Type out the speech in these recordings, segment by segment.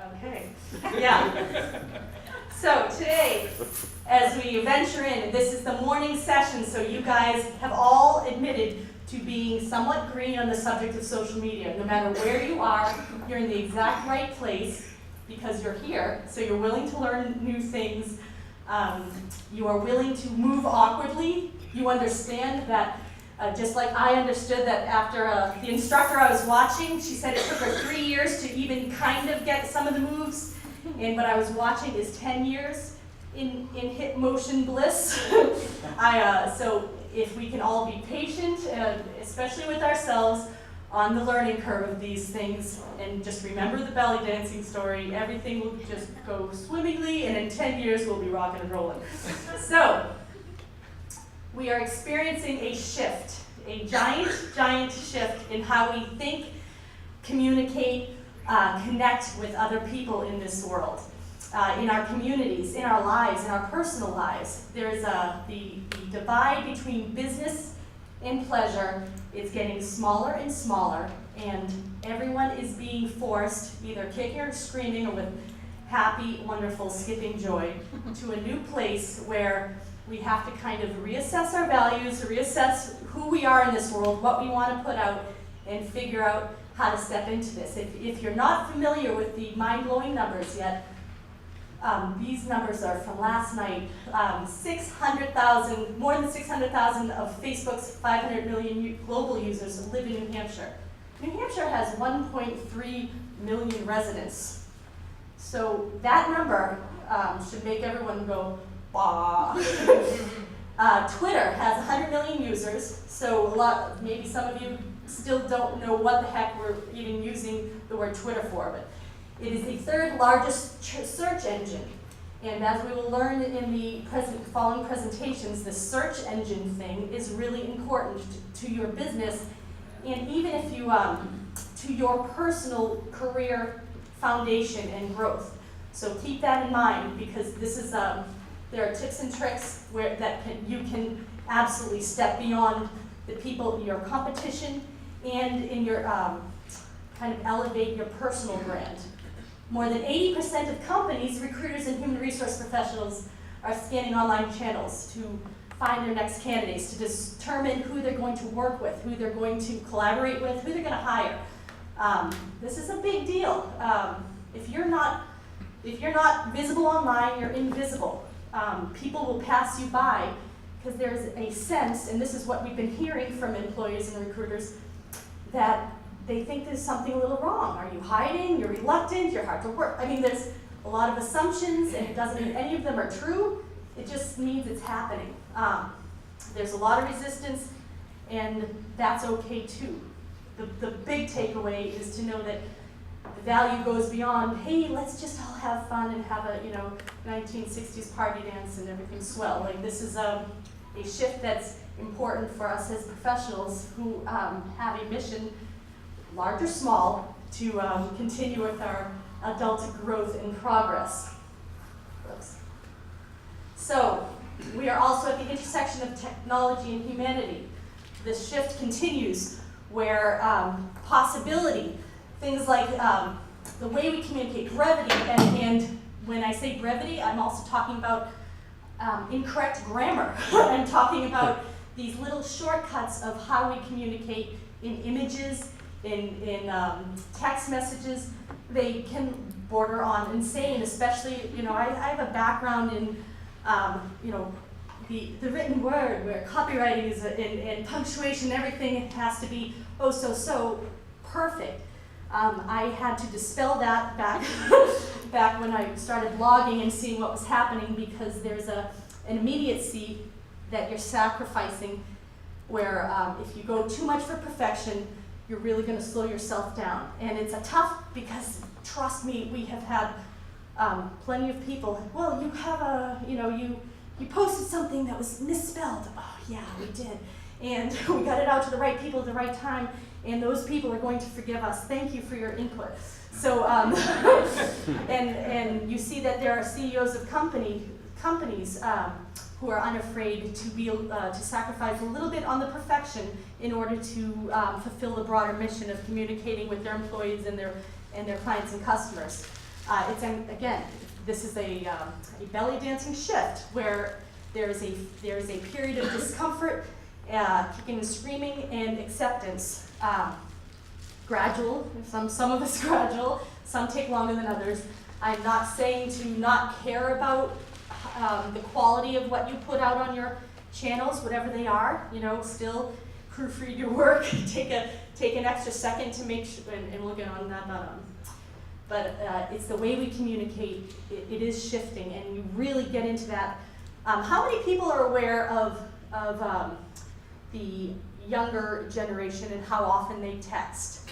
Okay, yeah. So today, as we venture in, this is the morning session, so you guys have all admitted to being somewhat green on the subject of social media. No matter where you are, you're in the exact right place because you're here, so you're willing to learn new things. You are willing to move awkwardly. You understand that, just like I understood that after the instructor I was watching, she said it took her 3 years to even kind of get some of the moves, and what I was watching is 10 years in hip motion bliss. So if we can all be patient, especially with ourselves, on the learning curve of these things, and just remember the belly dancing story, everything will just go swimmingly, and in 10 years we'll be rocking and rolling. So, we are experiencing a shift, a giant shift in how we think, communicate, connect with other people in this world. In our communities, in our lives, in our personal lives. There is the divide between business and pleasure is getting smaller and smaller, and everyone is being forced, either kicking or screaming or with happy, wonderful, skipping joy, to a new place where we have to kind of reassess our values, reassess who we are in this world, what we want to put out, and figure out how to step into this. If you're not familiar with the mind-blowing numbers yet, these numbers are from last night. 600,000, more than 600,000 of Facebook's 500 million global users live in New Hampshire. New Hampshire has 1.3 million residents. So that number should make everyone go, bah. Twitter has 100 million users, so maybe some of you still don't know what the heck we're even using the word Twitter for, but it is the third largest search engine. And as we will learn in the following presentations, the search engine thing is really important to your business, and even if you, to your personal career foundation and growth. So keep that in mind, because this is, there are tips and tricks you can absolutely step beyond the people, your competition, and in your, kind of elevate your personal brand. More than 80% of companies, recruiters, and human resource professionals are scanning online channels to find their next candidates, to determine who they're going to work with, who they're going to collaborate with, who they're going to hire. This is a big deal. If you're not visible online, you're invisible. People will pass you by because there's a sense, and this is what we've been hearing from employers and recruiters, that they think there's something a little wrong. Are you hiding? You're reluctant? You're hard to work. I mean, there's a lot of assumptions, and it doesn't mean any of them are true. It just means it's happening. There's a lot of resistance, and that's okay too. The big takeaway is to know that the value goes beyond, hey, let's just all have fun and have a 1960s party dance and everything's swell. Like, this is a shift that's important for us as professionals who have a mission, large or small, to continue with our adult growth and progress. Oops. So, we are also at the intersection of technology and humanity. This shift continues where possibility, things like the way we communicate, brevity, and when I say brevity, I'm also talking about incorrect grammar. I'm talking about these little shortcuts of how we communicate in images, in text messages. They can border on insane, especially, I have a background in, the written word, where copywriting is, and punctuation, everything has to be so perfect. I had to dispel that back when I started blogging and seeing what was happening, because there's an immediacy that you're sacrificing where if you go too much for perfection, you're really going to slow yourself down. And it's a tough, because trust me, we have had plenty of people, well, you have you posted something that was misspelled. Oh yeah, we did. And we got it out to the right people at the right time, and those people are going to forgive us. Thank you for your input. So, and you see that there are CEOs of companies who are unafraid to sacrifice a little bit on the perfection in order to fulfill the broader mission of communicating with their employees and their clients and customers. Again, this is a belly dancing shift where there is a period of discomfort, kicking and screaming, and acceptance. Gradual, some of us gradual, some take longer than others. I'm not saying to not care about the quality of what you put out on your channels, whatever they are. Still proofread your work. take an extra second to make sure, and we'll get on that. But it's the way we communicate. It is shifting, and you really get into that. How many people are aware of the younger generation and how often they text?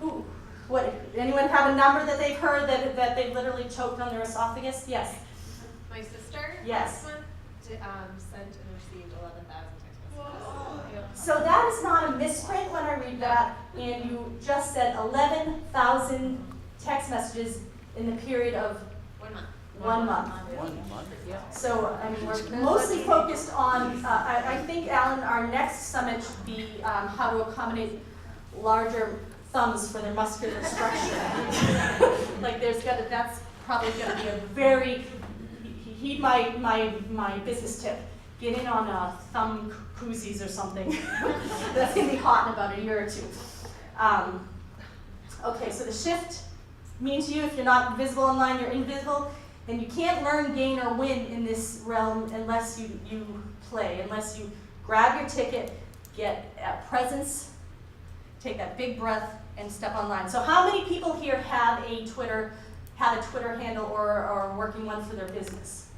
Ooh, what? Anyone have a number that they've heard that they've literally choked on their esophagus? Yes. My sister. Yes. Sent and received 11,000 text messages. Whoa. So that is not a misprint when I read that, and you just said 11,000 text messages in the period of 1 month. 1 month. 1 month. Yeah. So, we're mostly focused on, I think, Alan, our next summit should be how to accommodate larger thumbs for their muscular structure. That's probably going to be a very, heed my business tip. Get in on thumb koozies or something. That's going to be hot in about a year or two. Okay, so the shift means to you, if you're not visible online, you're invisible. And you can't learn, gain, or win in this realm unless you play, unless you grab your ticket, get a presence, take that big breath, and step online. So how many people here have a Twitter handle or are working one for their business?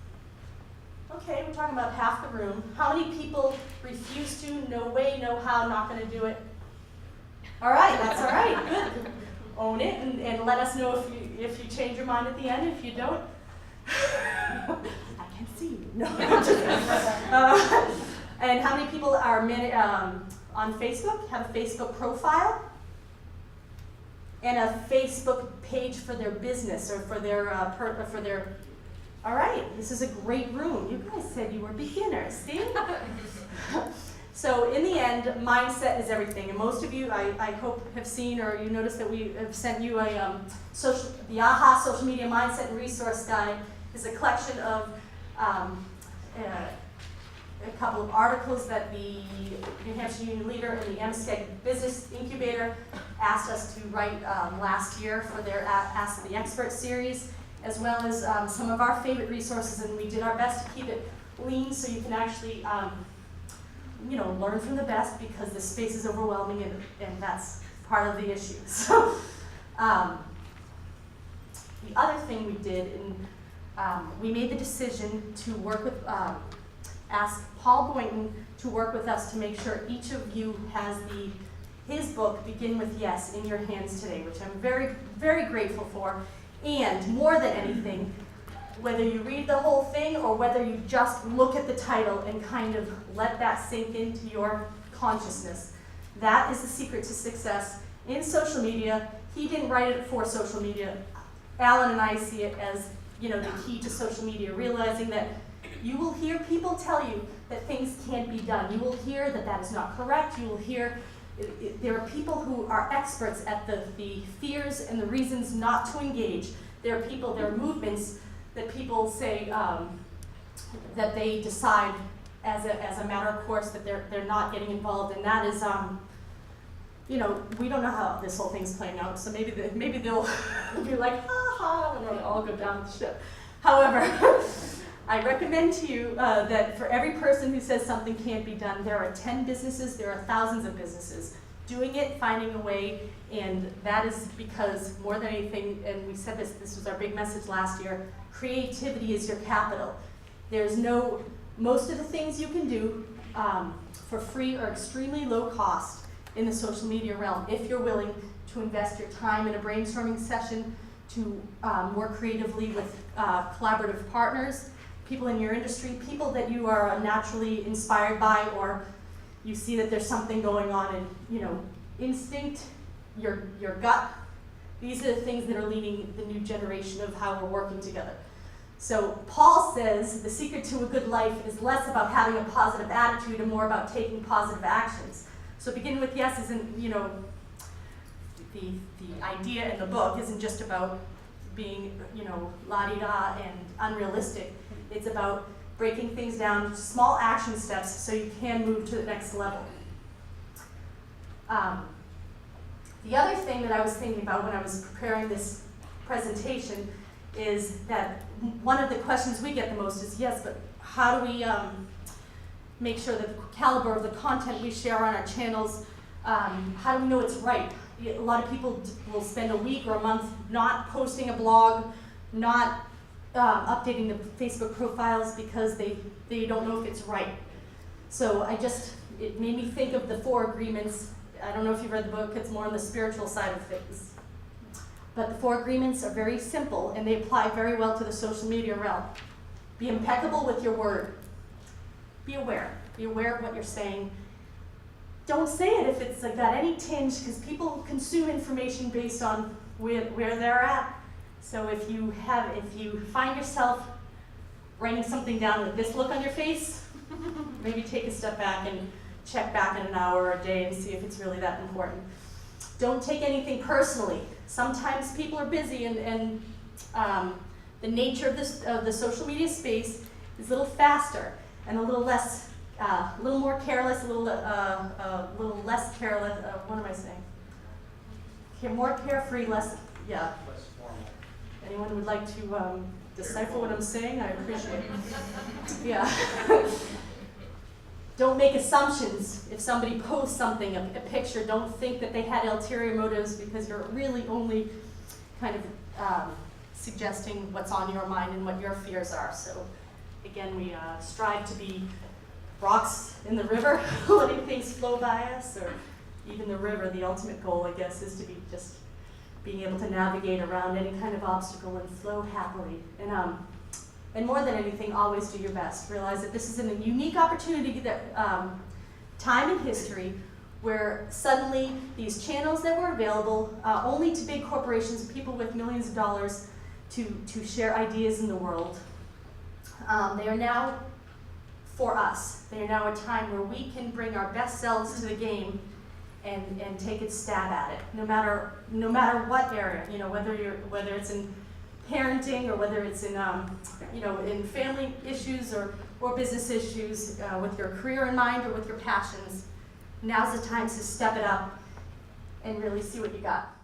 Okay, we're talking about half the room. How many people refuse to, no way, no how, not going to do it? All right, that's all right, good. Own it and let us know if you change your mind at the end. If you don't, I can see you. No. And how many people are on Facebook, have a Facebook profile and a Facebook page for their business or for their all right, this is a great room. You guys said you were beginners, see? So in the end, mindset is everything. And most of you, I hope, have seen or you noticed that we have sent you the AHA Social Media Mindset and Resource Guide. Is a collection of a couple of articles that the New Hampshire Union Leader and the MSCAG Business Incubator asked us to write last year for their Ask the Expert series, as well as some of our favorite resources, and we did our best to keep it lean so you can actually learn from the best, because the space is overwhelming and that's part of the issue. So the other thing we did, we made the decision to work with, ask Paul Boynton to work with us to make sure each of you has his book, Begin With Yes, in your hands today, which I'm very, very grateful for. And more than anything, whether you read the whole thing or whether you just look at the title and kind of let that sink into your consciousness, that is the secret to success in social media. He didn't write it for social media. Alan and I see it as the key to social media, realizing that you will hear people tell you that things can't be done. You will hear that that is not correct. You will hear there are people who are experts at the fears and the reasons not to engage. There are movements that people say that they decide as a matter of course that they're not getting involved, and that is we don't know how this whole thing's playing out, so maybe they'll be like, ha, and they'll all go down the ship. However, I recommend to you that for every person who says something can't be done, there are 10 businesses, there are thousands of businesses doing it, finding a way, and that is because more than anything, and we said this was our big message last year, creativity is your capital. Most of the things you can do for free or extremely low cost in the social media realm, if you're willing to invest your time in a brainstorming session, to work creatively with collaborative partners, people in your industry, people that you are naturally inspired by, or you see that there's something going on in, instinct, your gut. These are the things that are leading the new generation of how we're working together. So Paul says the secret to a good life is less about having a positive attitude and more about taking positive actions. So Begin With Yes isn't, the idea in the book isn't just about being, la-di-da and unrealistic. It's about breaking things down to small action steps so you can move to the next level. The other thing that I was thinking about when I was preparing this presentation is that one of the questions we get the most is, yes, but how do we make sure that the caliber of the content we share on our channels, how do we know it's right? A lot of people will spend a week or a month not posting a blog, not updating the Facebook profiles because they don't know if it's right. So it made me think of the 4 agreements. I don't know if you've read the book, it's more on the spiritual side of things. But the 4 agreements are very simple and they apply very well to the social media realm. Be impeccable with your word. Be aware of what you're saying. Don't say it if it's got any tinge, because people consume information based on where they're at. So if you find yourself writing something down with this look on your face, maybe take a step back and check back in an hour or a day and see if it's really that important. Don't take anything personally. Sometimes people are busy and the nature of the social media space is a little faster and a little less, a little more careless, a little less careless. What am I saying? More carefree, less formal. Anyone would like to decipher what I'm saying? I appreciate it. Yeah. Don't make assumptions. If somebody posts something, a picture, don't think that they had ulterior motives, because you're really only kind of suggesting what's on your mind and what your fears are. So again, we strive to be rocks in the river, letting things flow by us, or even the river. The ultimate goal, I guess, is to be just being able to navigate around any kind of obstacle and flow happily. And more than anything, always do your best. Realize that this is a unique opportunity, that time in history where suddenly these channels that were available only to big corporations, people with millions of dollars to share ideas in the world, they are now for us. They are now a time where we can bring our best selves to the game and take a stab at it, no matter what area, whether it's in parenting, or whether it's in in family issues or business issues, with your career in mind or with your passions. Now's the time to step it up and really see what you got.